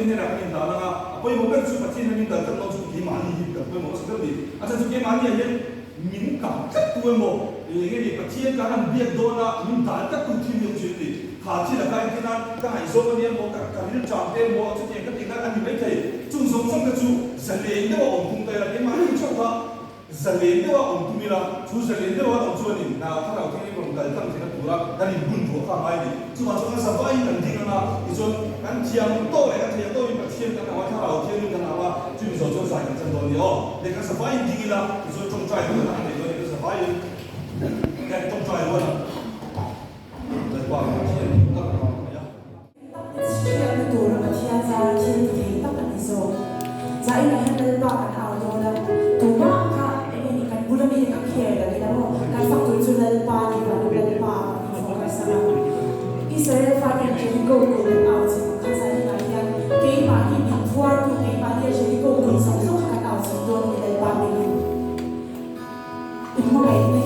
ini nak ni dah lah. Apa yang mungkin super cina ni dah terlalu cukup gimana ni dah. Apa yang mungkin seperti asal cukup gimana aja min kam kat tu mo. Ini ni percaya kan biar dona min dah kat tu tim yang cuci. Hati lah kan kita kan iso ni mo kan ni campai mo cuci yang kita kan ni baik. Cuma song ke tu selain tu orang pun tak ada gimana ni coba. Selain tu orang tu mila, tu selain tu orang tu ni. Nah kalau kita ni orang dah datang kita pura dari buntu apa mai ni. Cuma sampai kan dia na iso kan tiang tu kan tiang tu ni percaya kan awak kalau tiang ni kan awak cuma so saya kan contoh ni oh. Dia kan sampai dia lah iso trong try tu kan dia kan sampai kan trong try tu lah. Lepas tiang ni tak apa ya. Tiang tu orang tiang saya tiang tu tak ada iso. Saya nak handle bahagian awal tu lah. Tu mak bulan ini tak kira lagi dah. Kan faktor itu dah lepas ni, dah lepas ni fokus sana. Israel fakir jadi go dan out. Kan saya nak yang kei bagi di luar tu kei bagi jadi go dan sama kan out. Dua ni dah lepas ni. Itu mana ini?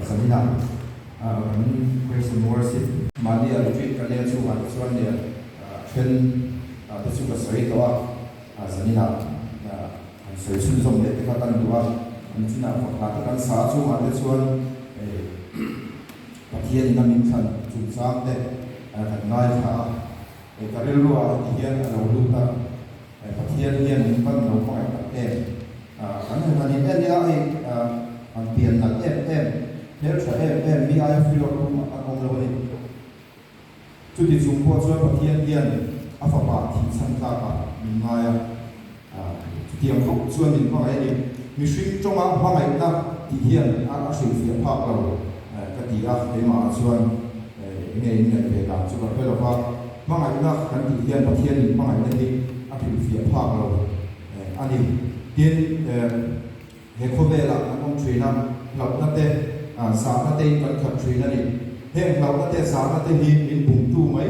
Sabina, praise and worship. Madia retreat kalian suan suan dia, chen tersuka seri tawa, Sabina, seri sunsom dia tekatan dua, Cina fakatakan satu ada suan, pakian namin san susah deh, kenal sah, karel luar pakian ada uluta, pakian dia nimpan nomor karena tadi dia ang pian nak nếu trẻ em đi ai phi lộc cũng ông lâu đi chú đi dùng qua cho bậc thiên nhiên áp phật bảo thì sanh ra cả mình ngay tiệm khúc xuân mình có cái gì mình suy trong áo hoa ngày ta thì hiện ăn sử phía pháp lâu cái gì á để mà xuân ngày nhận về làm cho bậc là pháp hoa ngày ta cái thì hiện bậc thiên hoa ngày đi ăn sử phía pháp lâu anh đi tiên hệ khô về là ông truyền năm lộc năm tên xã nó tên vẫn khẩn truy là đi hiện lộc nó tên xã nó tên hi in bùng tu mấy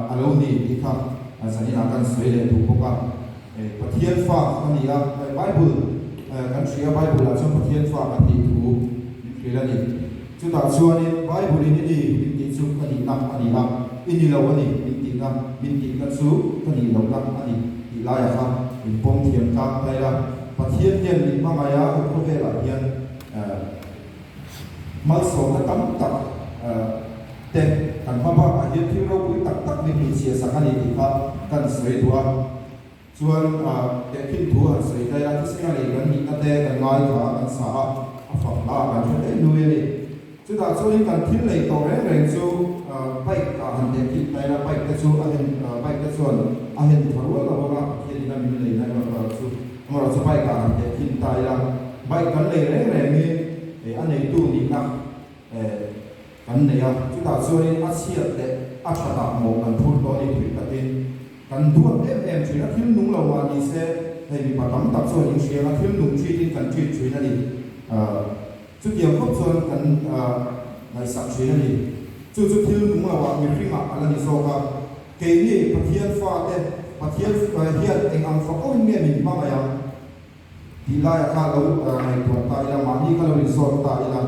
alo ni đi khắp sản như là căn suy để đủ công bằng và thiên pháp nó đi là Bible căn suy là Bible là trong thiên pháp là đi đủ truy là đi chúng ta xua đi Bible đi đi xuống cái đi năm cái đi năm in đi lâu cái đi đi năm in đi căn số cái đi lâu năm cái đi lại là không in bông thiên pháp đây là và thiên nhiên đi mà mày á có vẻ là thiên mới số nó tấm tập tên cần hoa hoa hiện thiếu đâu quý tập tập mình chia sẻ cái gì thì pháp cần sửa đua chuan để khi thua sửa đây là cái gì gần như cái tên cần nói và cần xả phẩm ba cần cho đến nuôi đi chúng ta cho nên cần thiếu lấy tổ đấy rồi cho bay cả hành để khi đây là bay cái số bay cái số hiện thua là hoa hiện là mình lấy này mà cho bay cả hành để khi đây là bay cần lấy đấy rồi anh ấy tu niệm nặng, anh này chúng ta cho nên ác siết để ác sát đạo một lần phun đó đi thủy tập tin, cần đua em chỉ là thiếu nung lâu mà đi xe, hay bị bắt tắm tập cho những xe là thiếu nung truy tin cần truy là đi, chút nhiều khóc cho cần ngày sắp truy là đi, chút thiếu nung lâu mà mình phim là đi sau cả, cái gì phát hiện pha thế, phát hiện anh ăn pha ôi nghe mình mà mày thì lại là lâu ngày tuổi ta là mà đi cái lâu resort ta là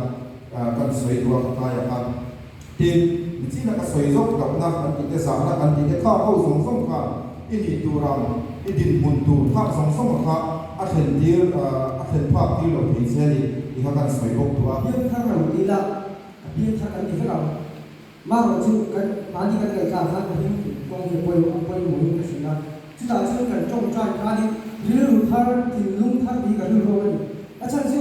cần sấy đua ta là thì chỉ là cái sấy dốc gặp na cần cái sáng là cần cáiข้าวเอาสองcảอินตูรำอินดินมุนตูท่าสองค่ะอัฐินที่อัฐินภาพที่เราเห็นเช่นนี้ที่เขากันสวยบกตัวเรื่องข้างหลังนี่ละเรื่องข้างกันที่เรามาเราจูกันมาที่กันไก่ข้างกันที่กองที่ป่วยหมูนี่ก็สินะจุดต่างช่วยกันจ้องจ้างการที่เรื่องท่าถึงลุงท่าดีกันเรื่องอะไรอาจารย์สิ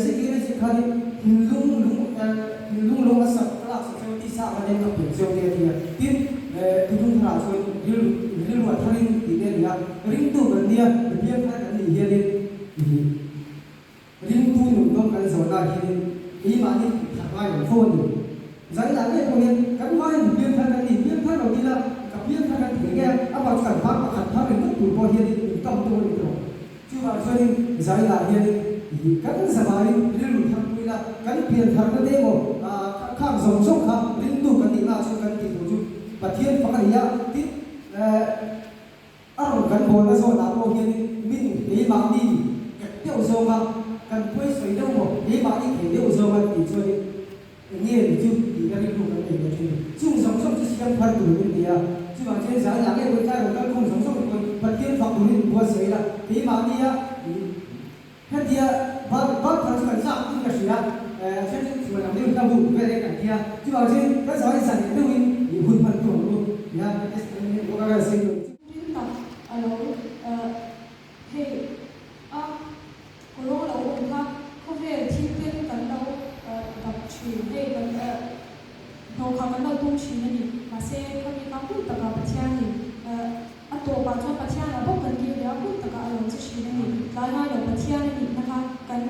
สิ่งที่เราสิการที่ถึงลุงสักกลางสักที่สามประเด็นกับเรื่องเดียวที่ทุกท่านช่วยเรื่อง rilu atharin ti ne ya ring tu ban dia biang kha kan ni hian ring tu nu dong kan zona hian i ma ni thakai lo phone ni zai la ne ko hian kan mai biang kha kan ni biang kha lo ni la ka biang kha kan ti ge a ba kan ba ka tha ring tu bo hian ni kam tu ni ro chu ba so ni zai la hian kan sabari rilu tham pu la kan biang kha ka de mo kham zong song kha ring tu kan ni la chu kan ti chu pathian pakania ti arong kan bo na so la bo hian min e ma ni tiêu zo ma kan poi soi đâu mo e ma ni ke tiêu zo ma ti cho ni nghe ni chu ti ga ri lu kan ni ga chu chung song song chi siam phar tu ni dia chu ba che za ya ke ko ka ro kan khong song song ko pathian phak tu ni bo sei la e ma ni ya ha dia ba ba phar chu kan sa ti ga shi ya chen chen chu na ni ka bu ve re ka dia chu ba che ka sa ni sa ni tu ni hun man tu lu ya es ni ko ga sei lu alo hey cô lô là ông khác không thể thi tuyên cấn đâu tập truyền hay cấn đầu khám cấn đầu tung truyền này mà sẽ có những các quốc tất cả bát nhang này à tổ bát cho bát nhang là bốc cấn kia là quốc tất cả ở trong truyền này cái này là bát nhang nàyนะคะcấn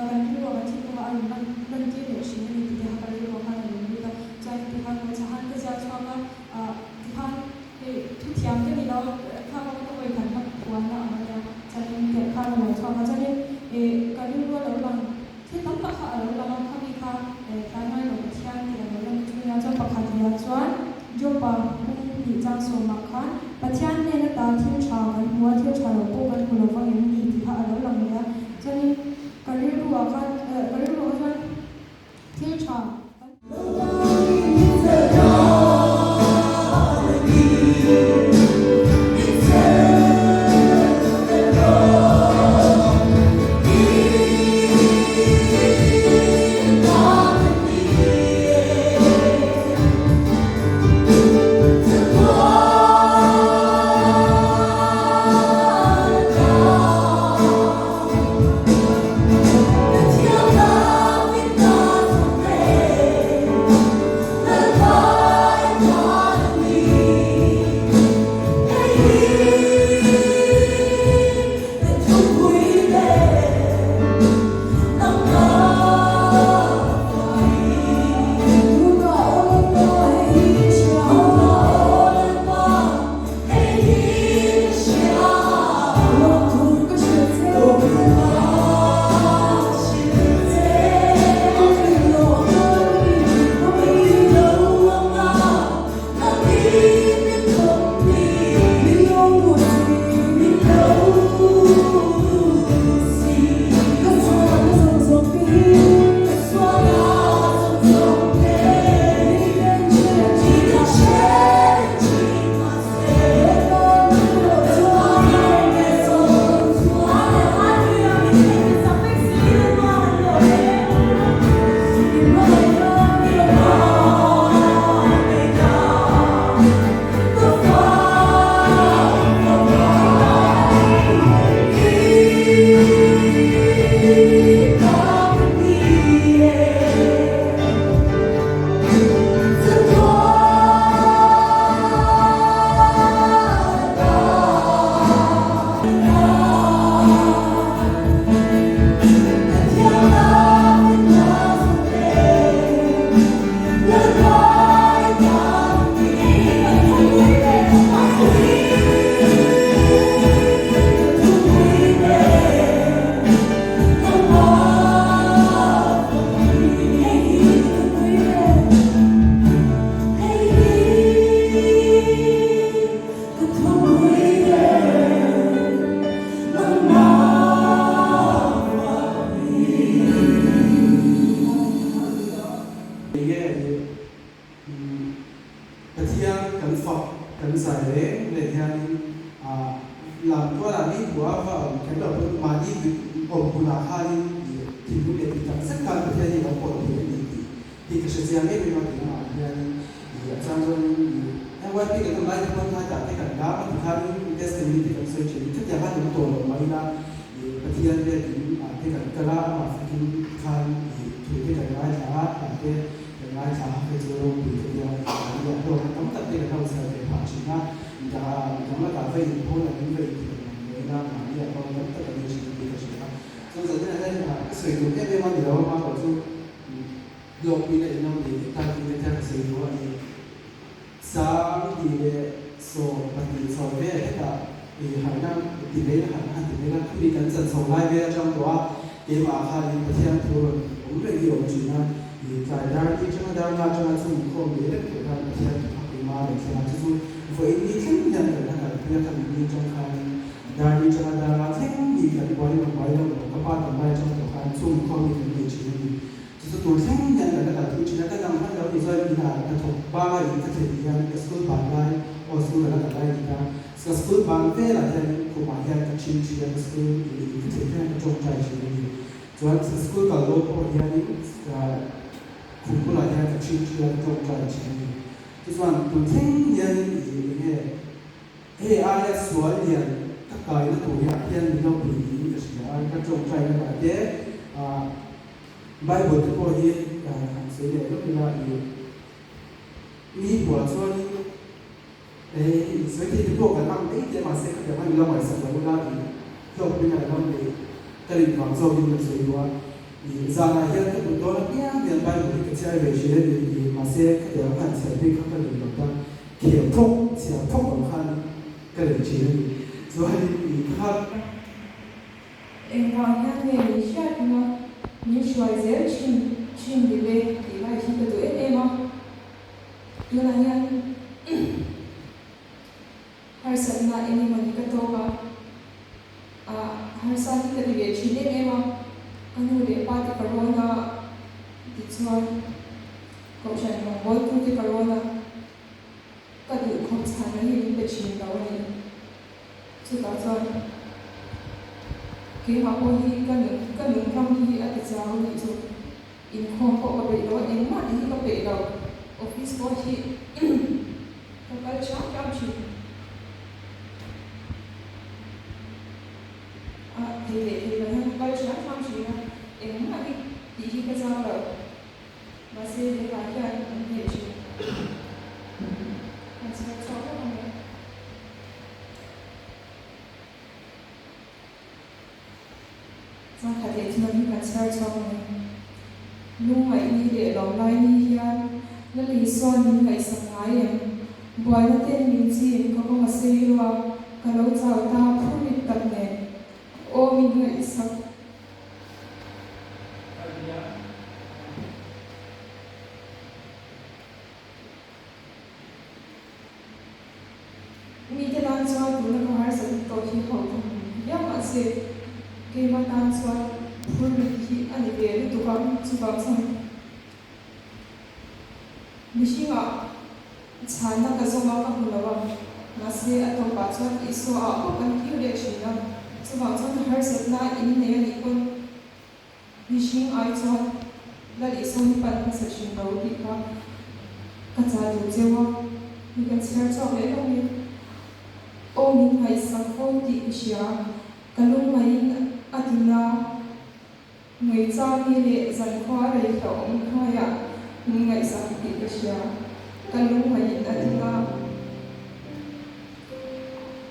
cấnที่ว่าที่ว่าอันนั้นที่เดี๋ยวtruyền nàyที่เขาไปเรียกว่าอะไรนี่ก็จะที่เขาจะหันก็จะชอบว่าที่เขาทุกอย่างที่เราเขาต้องไปกันทั้งวันละอะไรจะเป็นเกี่ยวกับเราชอบจะเป็นการที่ว่าเราลองที่ต้องประคับเราลองทำอีกค่ะการไม่หลงเชื่อที่เราลองช่วยเราจะประคับที่เราชวนจบปะมุ่งมีจังสมัครกันประเทศเนี่ยตาเที่ยวชากันหัวเที่ยวชาเราปูกันคนเราฟังอย่างนี้ที่เขาเราลองเนี่ยจะนี่การที่รู้ว่ากันการที่รู้ว่าเที่ยวชาlàm qua là đi của cái đầu mà đi ở khu là hai thì lúc đấy thì chắc rất cần phải thì nó còn thì cái sự riêng ấy mình nói thì mà thì trong rồi em quay cái tầm lại con thay cả cái cảnh đó thì hai destiny thì cũng sẽ chỉ thức nhà hát những tổ mà đi ra thì cái thiên về thì cái cảnh cái lá mà cái khai thì cái cảnh lái trả cái lái trả cái chế độ thì cái nhà đồ tóm tắt cái đầu sẽ để phát triển ra chúng ta về thôi là những về người nam mà như là con tất cả những gì thì phải làm cho giờ thế này là cái sử dụng cái bên mà điều mà có chung lộc bị này nó thì ta thì người ta sử dụng là sáng thì số mà thì số về là thì hàng năm thì về là hàng năm thì về là khi cần dần số lại về trong đó cái mà hai cái thiên thường cũng là nhiều chuyện là thì cái đó thì chúng ta đang cho nó chung không biết được cái đó thì cái mà để xem chung với những cái nhận được là cái thằng như trong khai đại đi cho nó là thích gì cái quan niệm của nó các bạn làm bài trong cái khai chung không biết cái chuyện gì thì tôi thích nhận được là cái chuyện cái năm tháng đó thì rồi là cái thuộc ba cái thể hiện cái school bản này or school là cái này thì cái school bản về là cái của bạn cái chuyện chuyện cái school thì cái thể hiện cái trong trái chuyện gì cho nên cái school cái lối của hiện nay cũng là cái chuyện chuyện trong trái chuyện gì thìส่วนตัวเช่นยันเนี่ยAI ส่วนยันถ้าใครนั้นตัวยันยันเราปีนี้ก็ใช่ก็จงใจนะครับเดี๋ยวใบบทที่พอดีเสียก็คือว่ามีหัวส่วนสมัยที่พวกกันตั้งแต่จะมาเสกแต่ว่าเราไม่สนใจว่าเราเป็นอะไรบ้างเลยแต่ในความโซ่ยิ่งมันสวยว่าzana hian ka bun dona piang piang bai bul ka chai ve shile ni ma se ka de han se pe ka ka ni ta khia thok sia thok ang khan ka le chi ni so hai ni kha em vào nhà nghề lý shot nó như xoài dễ chim đi về thì lại khi cái tuổi em không như là nhà har san na em mình cái tô ba har san cái đi về chi em không anh udah pati corona di chuan ko chan mo boy ku ti corona ka du khom chan na hi be chin da ni chu ta chuan ki ma ko hi ka nu ram hi a ti chaw ni chu in khom ko ba be do in ma hi ka be do office ko hi ka ka cham chi thì là hơn bao nhiêu năm chỉ là em mà đi khi cái sao rồi mà sẽ để lại cho anh nhiều chuyện anh sẽ cho các bạn nghe ra cả để cho mình cảm thấy cho mình lúc mà đi để lòng lại đi hiền nó lý do mình phải sống lại em bởi nó tên mình gì có mà sẽ lo cái lâu sau ta không biết tập nè ô mình lại sống mi cái đàn cho tụi nó có hai sự tổ chức học nhất là sẽ cái mà đàn cho phụ nữ thì anh ấy về tụi con tụi con xong mình chỉ ngỏ chán nó cái số máu các phụ nữ mà sẽ ở trong bà cho ít số ở một cái kiểu để chỉ nó tụi con xong hai sự na in này là con mình chỉ ai cho là ít số những bạn sẽ chỉ đâu thì có cái giá trị chưa mình cần share cho bé không biết ô mình hay sang phong thì xia cái lúc mấy atina người cha như lệ dần khoa đầy khẩu ông khai à mình ngày sang thì xia cái lúc mấy atina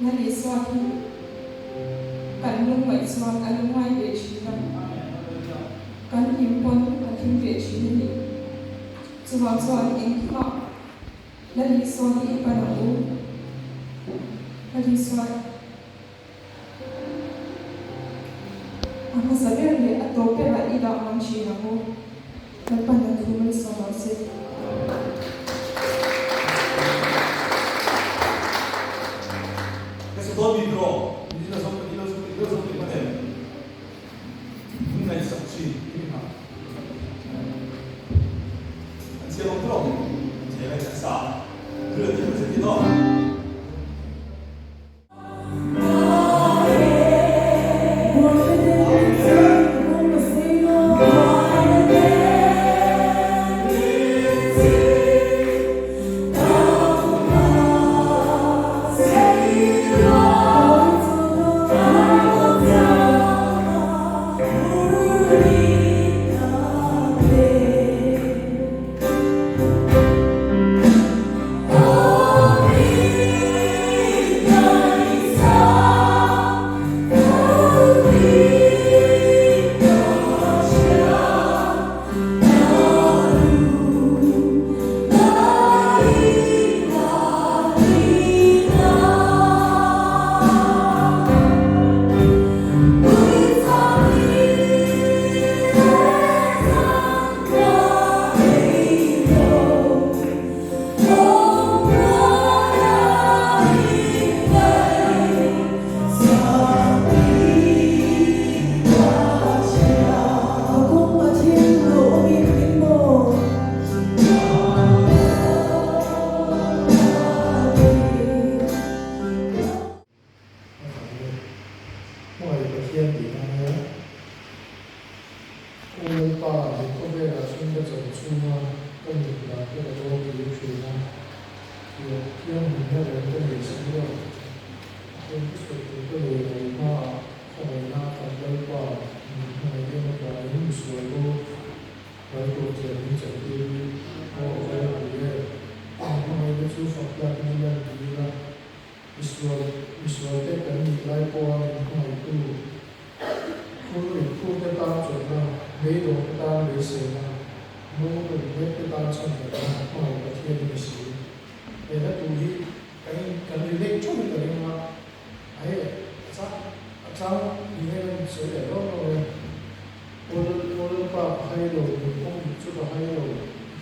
nó đi xoa thì cái lúc mấy xoa cái lúc mấy về chỉ là cái hiểm quân cái hiểm về chỉ là cho vào xoa em khi mà nó đi xoa thì bạn nàoAliswat. Ako sabihin at to pero ida ang siya mo. Nagpanagulong sa masip. 그래서 너 믿어. 이래서 이번에 분명히 있었지. 제가 들어. 제가 작사. 그래 이러면서 믿어. Hãy subscribe cho kênh Ghiền Mì Gõ để không bỏ lỡ ก็เลยว่าของหน้ากันไว้ก่อนในเรื่องการที่มีส่วนรู้ไว้ตัวเทียนที่จะดีโอ้ไว้ดีเลยทำไมไม่ช่วยสอบการนี้ยังดีล่ะวิศวะเทคนิคไล่ปอนของตู้คู่จะตามจดนะไม่โดนตามไม่เสียนะนู้นไม่ไปตามฉันแต่ของประเทศไม่เสียแต่ถ้าตัวที่กันเล็กช่วยกันเองว่าไอ้สักเช้ามีให้มันสวยแต่ก็เลยโอลปาให้เราคงจุดให้เรา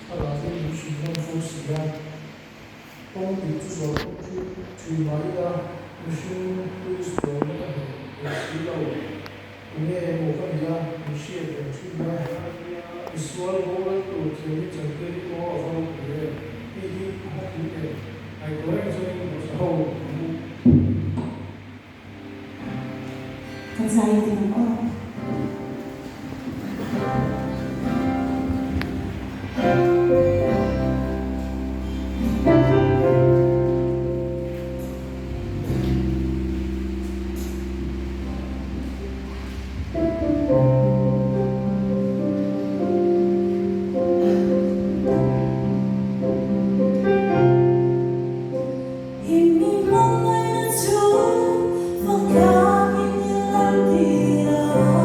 ถ้าเราที่มีสิ่งนั้นฟูสิยาคงมีจุดเราที่มาอีกแล้วมีสิ่งที่สวยงามสิ่งเราเนี่ยโมกันยามีเชื่อเป็นสิ่งนั้นอิสวาลโบราณตัวที่มีจังเกตโอ้เราเนี่ยที่ฮักเนี่ยไอ้ตัวเองจะมีมุสลิม Kan saya dengan orang. Ini mulai dari fakta ini lagi.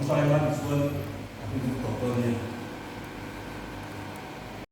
sai lắm xuân, nhưng mà có cơ